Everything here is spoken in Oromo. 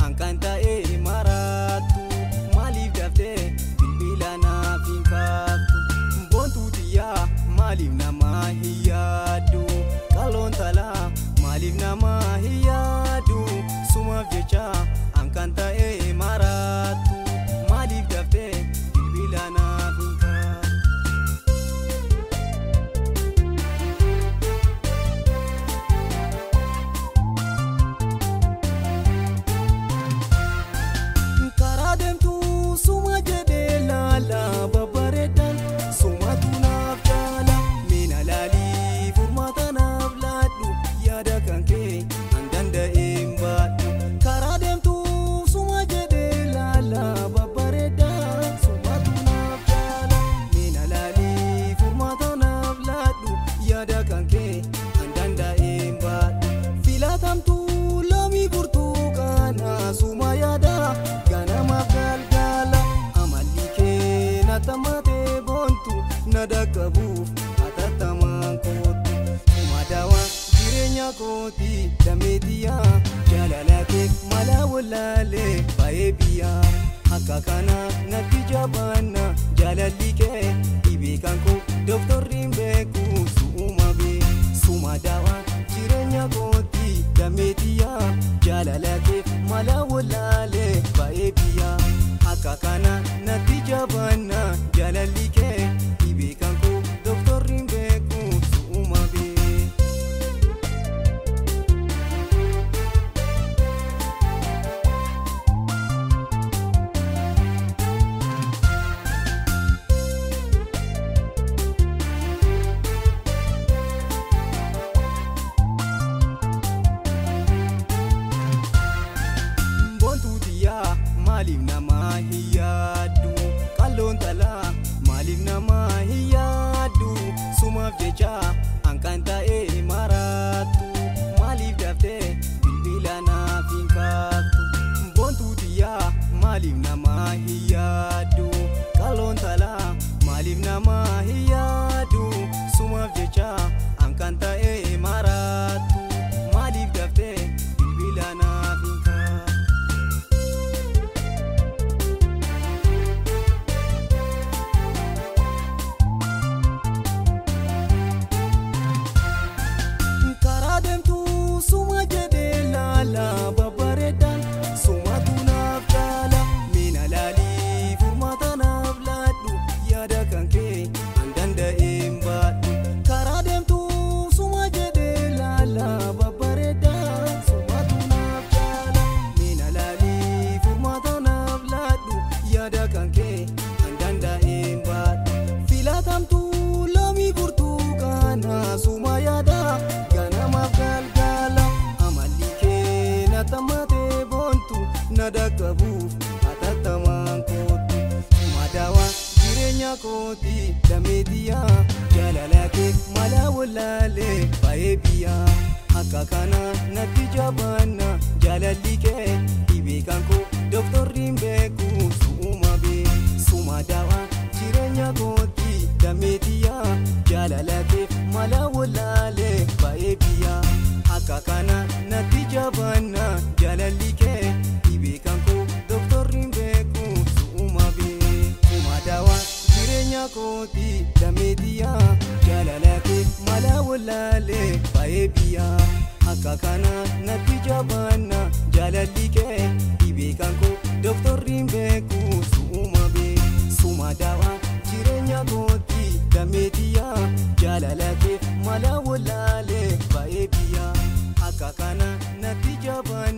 ankan ta'e maratu malif dafte bilbila naaf hin kaaftu boontuu tiyyaa malif nama hiyyadu qaloon talaa malif nama hiyyadu sumaaf jecha ankan ta'e maratu malif dafte bilbila naaf hin kaaftu. Nadakabuuf atatamaan kootu madawa jireenya kooti dameetiyaa jaalala kee mala wallaalee baay'ee biyyaa akka kana natti jabaanna jaalalli kee dhibee kan koo dooktorriin beeku su'uma bee sumadawa jireenya kooti dameetiyaa jaalala kee mala wallaalee baay'ee biyyaa akka kana natti jabaanna jaalalli kee. Malif nama hiyyadu qaloon talaa malif nama hiyyadu sumaaf jecha ankan ta'e maratu malif dafte bilbila naaf hin kaaftu boontuu tiyyaa malif nama hiyyadu qaloon talaa malif nama hiyyadu sumaaf jecha ankan ta'e maratu malif dafte bilbila naaf hin kaaftu. Nadakabuuf atatamaan kootu madawa jireenya kooti dameetiyaa jaalala kee mala wallaalee baay'ee biyyaa akka kana natti jabaanna jaalalli kee dhibee kan koo dooktorriin beeku su'uma bee sumadawa jireenya kooti dameetiyaa jaalala kee mala wallaalee baay'ee biyyaa akka kana natti jabaanna jaalalli kee. Kooti dameetiyaa jaalala kee mala wallaalee baay'ee biyyaa akka kana natti jabaanna jaalalli kee dhibee kan koo dooktorriin beeku su'uma bee sumadawa jireenya kooti dameetiyaa jaalala kee mala wallaalee baay'ee biyyaa akka kana natti jabaanna.